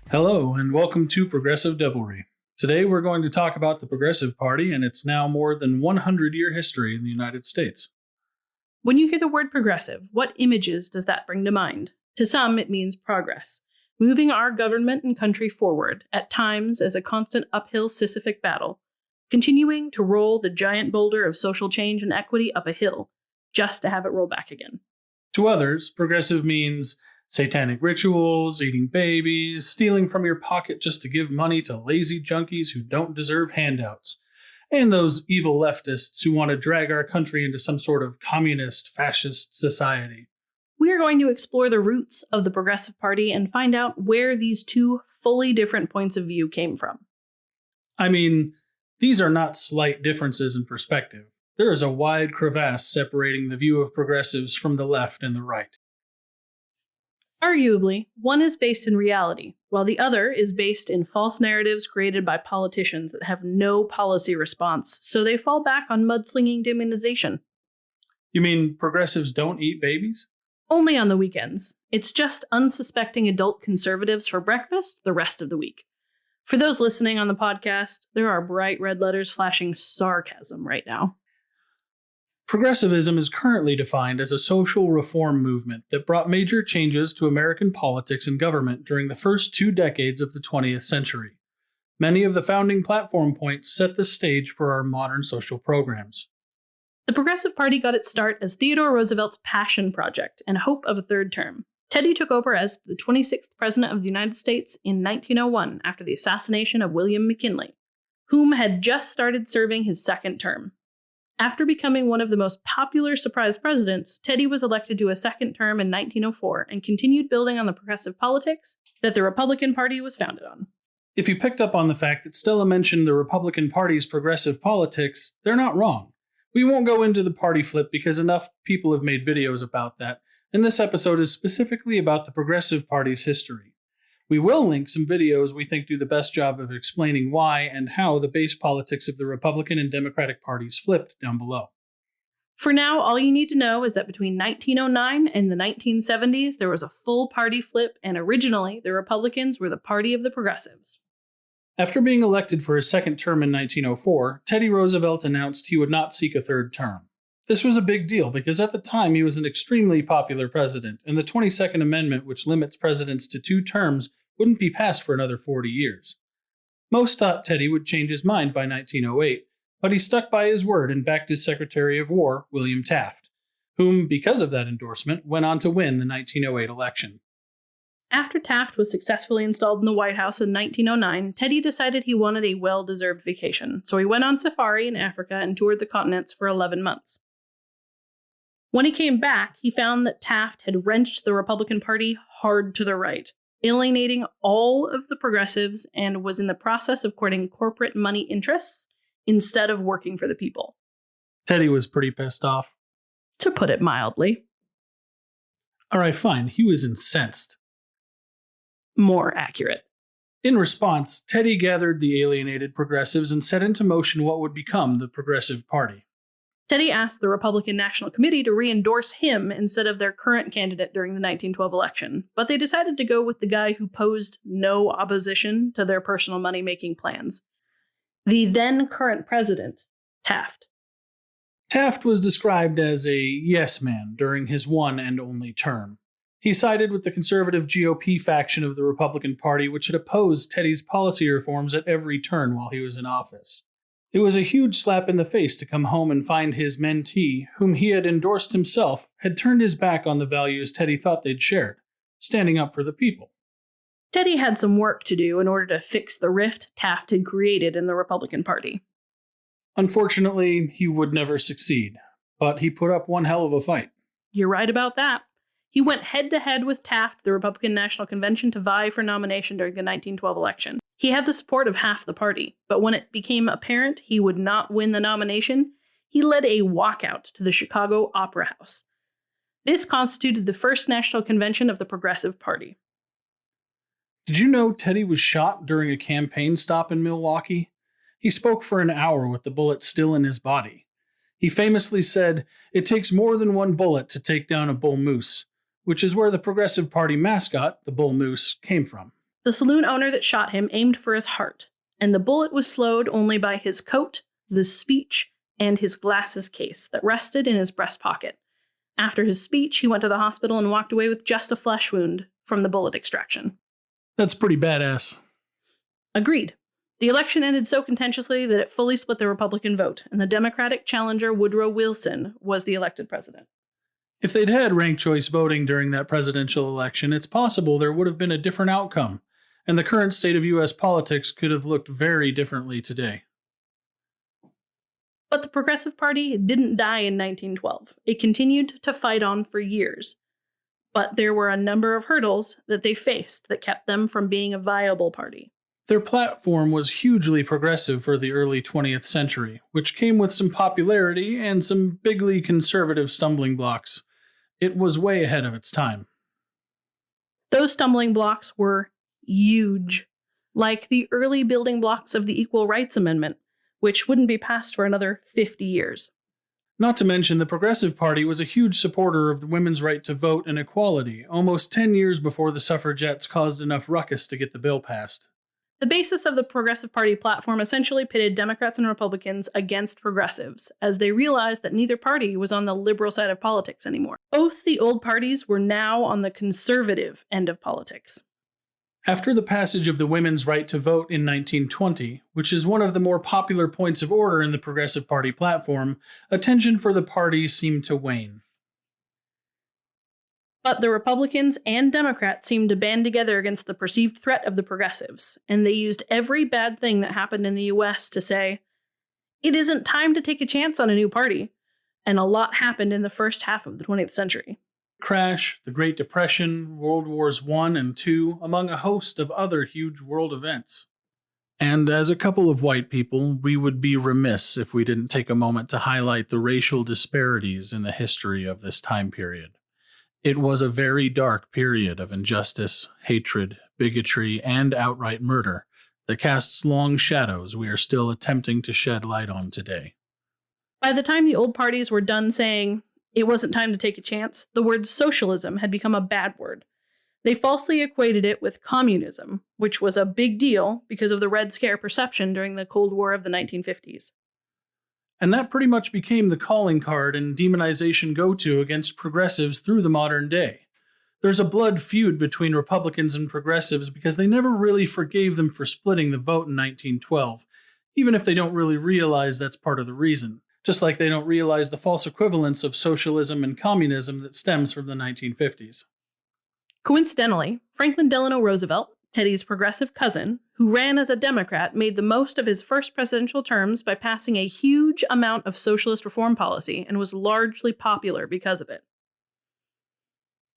Hello, and welcome to Progressive Devilry. Today we're going to talk about the Progressive Party and its now more than 100-year history in the United States. When you hear the word progressive, what images does that bring to mind? To some, it means progress, moving our government and country forward, at times as a constant uphill Sisyphic battle, continuing to roll the giant boulder of social change and equity up a hill, just to have it roll back again. To others, progressive means satanic rituals, eating babies, stealing from your pocket just to give money to lazy junkies who don't deserve handouts, and those evil leftists who want to drag our country into some sort of communist, fascist society. We are going to explore the roots of the Progressive Party and find out where these two fully different points of view came from. I mean, these are not slight differences in perspective. There is a wide crevasse separating the view of progressives from the left and the right. Arguably, one is based in reality, while the other is based in false narratives created by politicians that have no policy response, so they fall back on mudslinging demonization. You mean progressives don't eat babies? Only on the weekends. It's just unsuspecting adult conservatives for breakfast the rest of the week. For those listening on the podcast, there are bright red letters flashing sarcasm right now. Progressivism is currently defined as a social reform movement that brought major changes to American politics and government during the first 2 decades of the 20th century. Many of the founding platform points set the stage for our modern social programs. The Progressive Party got its start as Theodore Roosevelt's passion project and hope of a third term. Teddy took over as the 26th President of the United States in 1901 after the assassination of William McKinley, whom had just started serving his second term. After becoming one of the most popular surprise presidents, Teddy was elected to a second term in 1904 and continued building on the progressive politics that the Republican Party was founded on. If you picked up on the fact that Stella mentioned the Republican Party's progressive politics, they're not wrong. We won't go into the party flip because enough people have made videos about that, and this episode is specifically about the Progressive Party's history. We will link some videos we think do the best job of explaining why and how the base politics of the Republican and Democratic parties flipped down below. For now, all you need to know is that between 1909 and the 1970s, there was a full party flip, and originally, the Republicans were the party of the progressives. After being elected for his second term in 1904, Teddy Roosevelt announced he would not seek a third term. This was a big deal because at the time he was an extremely popular president, and the 22nd Amendment, which limits presidents to 2 terms, wouldn't be passed for another 40 years. Most thought Teddy would change his mind by 1908, but he stuck by his word and backed his Secretary of War, William Taft, whom, because of that endorsement, went on to win the 1908 election. After Taft was successfully installed in the White House in 1909, Teddy decided he wanted a well-deserved vacation, so he went on safari in Africa and toured the continents for 11 months. When he came back, he found that Taft had wrenched the Republican Party hard to the right, alienating all of the progressives, and was in the process of courting corporate money interests instead of working for the people. Teddy was pretty pissed off. To put it mildly. All right, fine. He was incensed. More accurate. In response, Teddy gathered the alienated progressives and set into motion what would become the Progressive Party. Teddy asked the Republican National Committee to re-endorse him instead of their current candidate during the 1912 election, but they decided to go with the guy who posed no opposition to their personal money-making plans. The then current president, Taft. Taft was described as a yes man during his one and only term. He sided with the conservative GOP faction of the Republican Party, which had opposed Teddy's policy reforms at every turn while he was in office. It was a huge slap in the face to come home and find his mentee, whom he had endorsed himself, had turned his back on the values Teddy thought they'd shared, standing up for the people. Teddy had some work to do in order to fix the rift Taft had created in the Republican Party. Unfortunately, he would never succeed, but he put up one hell of a fight. You're right about that. He went head-to-head with Taft at the Republican National Convention to vie for nomination during the 1912 election. He had the support of half the party, but when it became apparent he would not win the nomination, he led a walkout to the Chicago Opera House. This constituted the first national convention of the Progressive Party. Did you know Teddy was shot during a campaign stop in Milwaukee? He spoke for an hour with the bullet still in his body. He famously said, "It takes more than one bullet to take down a bull moose," which is where the Progressive Party mascot, the bull moose, came from. The saloon owner that shot him aimed for his heart, and the bullet was slowed only by his coat, the speech, and his glasses case that rested in his breast pocket. After his speech, he went to the hospital and walked away with just a flesh wound from the bullet extraction. That's pretty badass. Agreed. The election ended so contentiously that it fully split the Republican vote, and the Democratic challenger Woodrow Wilson was the elected president. If they'd had ranked choice voting during that presidential election, it's possible there would have been a different outcome, and the current state of U.S. politics could have looked very differently today. But the Progressive Party didn't die in 1912. It continued to fight on for years. But there were a number of hurdles that they faced that kept them from being a viable party. Their platform was hugely progressive for the early 20th century, which came with some popularity and some bigly conservative stumbling blocks. It was way ahead of its time. Those stumbling blocks were huge, like the early building blocks of the Equal Rights Amendment, which wouldn't be passed for another 50 years. Not to mention, the Progressive Party was a huge supporter of the women's right to vote and equality, almost 10 years before the suffragettes caused enough ruckus to get the bill passed. The basis of the Progressive Party platform essentially pitted Democrats and Republicans against progressives, as they realized that neither party was on the liberal side of politics anymore. Both the old parties were now on the conservative end of politics. After the passage of the women's right to vote in 1920, which is one of the more popular points of order in the Progressive Party platform, attention for the party seemed to wane. But the Republicans and Democrats seemed to band together against the perceived threat of the progressives, and they used every bad thing that happened in the US to say, it isn't time to take a chance on a new party. And a lot happened in the first half of the 20th century. Crash, the Great Depression, World Wars I and II, among a host of other huge world events. And as a couple of white people, we would be remiss if we didn't take a moment to highlight the racial disparities in the history of this time period. It was a very dark period of injustice, hatred, bigotry, and outright murder that casts long shadows we are still attempting to shed light on today. By the time the old parties were done saying it wasn't time to take a chance, the word socialism had become a bad word. They falsely equated it with communism, which was a big deal because of the Red Scare perception during the Cold War of the 1950s. And that pretty much became the calling card and demonization go-to against progressives through the modern day. There's a blood feud between Republicans and progressives because they never really forgave them for splitting the vote in 1912, even if they don't really realize that's part of the reason, just like they don't realize the false equivalence of socialism and communism that stems from the 1950s. Coincidentally, Franklin Delano Roosevelt, Teddy's progressive cousin, who ran as a Democrat, made the most of his first presidential terms by passing a huge amount of socialist reform policy and was largely popular because of it.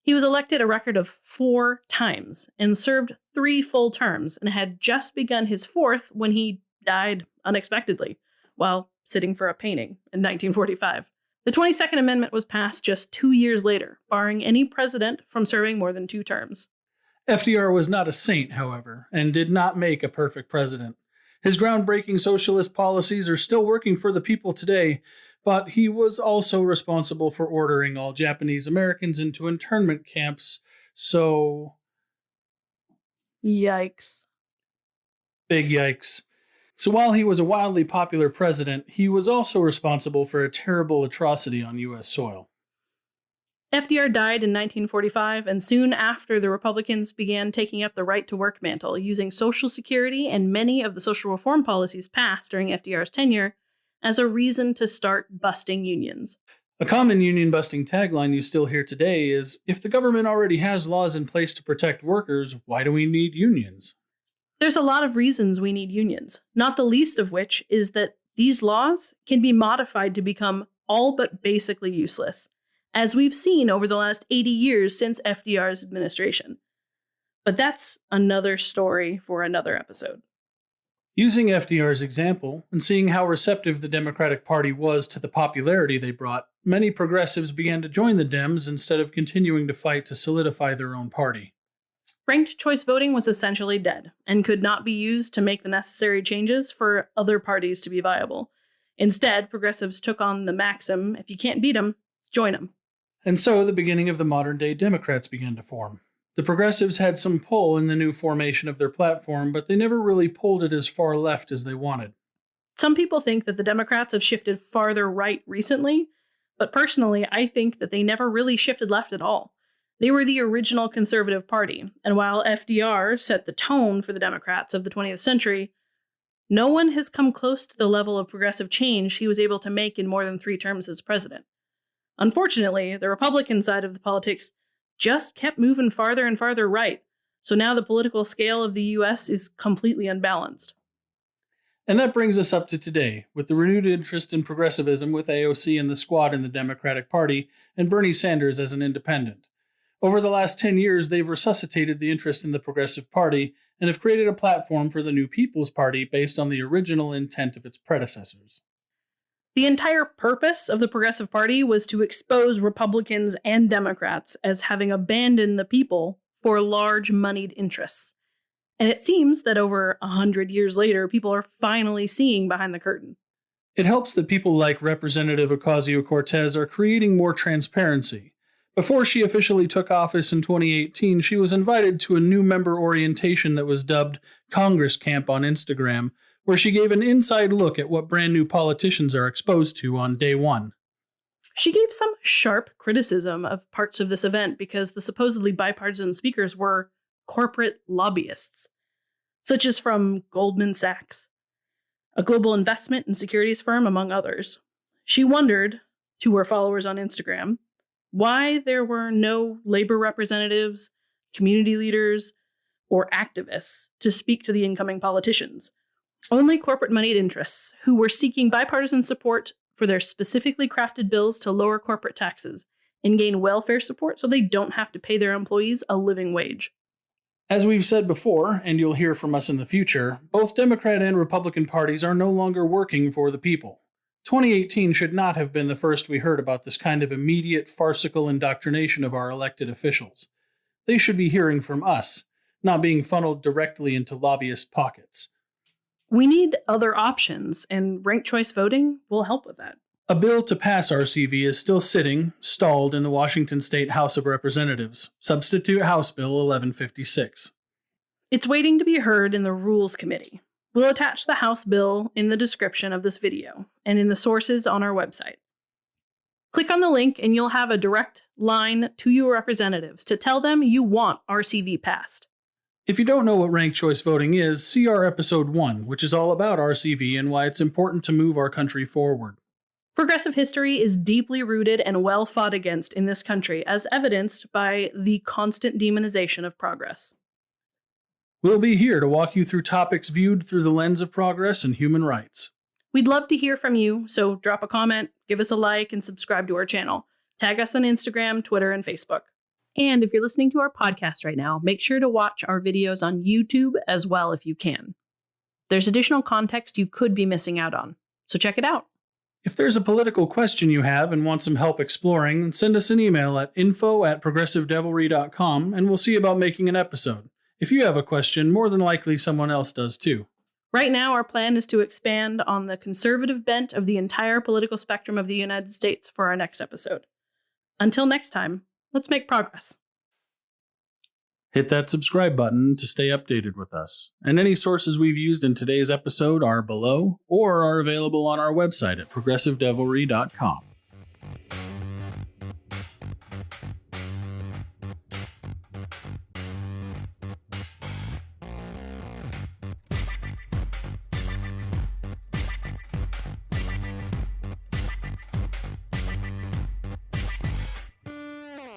He was elected a record of 4 times and served 3 full terms and had just begun his 4th when he died unexpectedly while sitting for a painting in 1945. The 22nd Amendment was passed just 2 years later, barring any president from serving more than 2 terms. FDR was not a saint, however, and did not make a perfect president. His groundbreaking socialist policies are still working for the people today, but he was also responsible for ordering all Japanese Americans into internment camps, so... Yikes. Big yikes. So while he was a wildly popular president, he was also responsible for a terrible atrocity on U.S. soil. FDR died in 1945, and soon after, the Republicans began taking up the right-to-work mantle, using Social Security and many of the social reform policies passed during FDR's tenure as a reason to start busting unions. A common union-busting tagline you still hear today is, if the government already has laws in place to protect workers, why do we need unions? There's a lot of reasons we need unions, not the least of which is that these laws can be modified to become all but basically useless, as we've seen over the last 80 years since FDR's administration. But that's another story for another episode. Using FDR's example, and seeing how receptive the Democratic Party was to the popularity they brought, many progressives began to join the Dems instead of continuing to fight to solidify their own party. Ranked choice voting was essentially dead, and could not be used to make the necessary changes for other parties to be viable. Instead, progressives took on the maxim, if you can't beat them, join them. And so the beginning of the modern-day Democrats began to form. The progressives had some pull in the new formation of their platform, but they never really pulled it as far left as they wanted. Some people think that the Democrats have shifted farther right recently, but personally, I think that they never really shifted left at all. They were the original conservative party, and while FDR set the tone for the Democrats of the 20th century, no one has come close to the level of progressive change he was able to make in more than 3 terms as president. Unfortunately, the Republican side of the politics just kept moving farther and farther right, so now the political scale of the U.S. is completely unbalanced. And that brings us up to today, with the renewed interest in progressivism with AOC and the squad in the Democratic Party, and Bernie Sanders as an independent. Over the last 10 years, they've resuscitated the interest in the Progressive Party and have created a platform for the New People's Party based on the original intent of its predecessors. The entire purpose of the Progressive Party was to expose Republicans and Democrats as having abandoned the people for large moneyed interests. And it seems that over 100 years later, people are finally seeing behind the curtain. It helps that people like Representative Ocasio-Cortez are creating more transparency. Before she officially took office in 2018, she was invited to a new member orientation that was dubbed Congress Camp on Instagram, where she gave an inside look at what brand new politicians are exposed to on day one. She gave some sharp criticism of parts of this event because the supposedly bipartisan speakers were corporate lobbyists, such as from Goldman Sachs, a global investment and securities firm, among others. She wondered, to her followers on Instagram, why there were no labor representatives, community leaders, or activists to speak to the incoming politicians. Only corporate moneyed interests who were seeking bipartisan support for their specifically crafted bills to lower corporate taxes and gain welfare support so they don't have to pay their employees a living wage. As we've said before, and you'll hear from us in the future, both Democrat and Republican parties are no longer working for the people. 2018 should not have been the first we heard about this kind of immediate, farcical indoctrination of our elected officials. They should be hearing from us, not being funneled directly into lobbyist pockets. We need other options, and ranked choice voting will help with that. A bill to pass RCV is still sitting, stalled in the Washington State House of Representatives, Substitute House Bill 1156. It's waiting to be heard in the Rules Committee. We'll attach the House bill in the description of this video and in the sources on our website. Click on the link and you'll have a direct line to your representatives to tell them you want RCV passed. If you don't know what ranked choice voting is, see our episode 1, which is all about RCV and why it's important to move our country forward. Progressive history is deeply rooted and well fought against in this country, as evidenced by the constant demonization of progress. We'll be here to walk you through topics viewed through the lens of progress and human rights. We'd love to hear from you, so drop a comment, give us a like, and subscribe to our channel. Tag us on Instagram, Twitter, and Facebook. And if you're listening to our podcast right now, make sure to watch our videos on YouTube as well if you can. There's additional context you could be missing out on, so check it out. If there's a political question you have and want some help exploring, send us an email at info@progressivedevilry.com and we'll see about making an episode. If you have a question, more than likely someone else does too. Right now, our plan is to expand on the conservative bent of the entire political spectrum of the United States for our next episode. Until next time, let's make progress. Hit that subscribe button to stay updated with us. And any sources we've used in today's episode are below or are available on our website at progressivedevilry.com.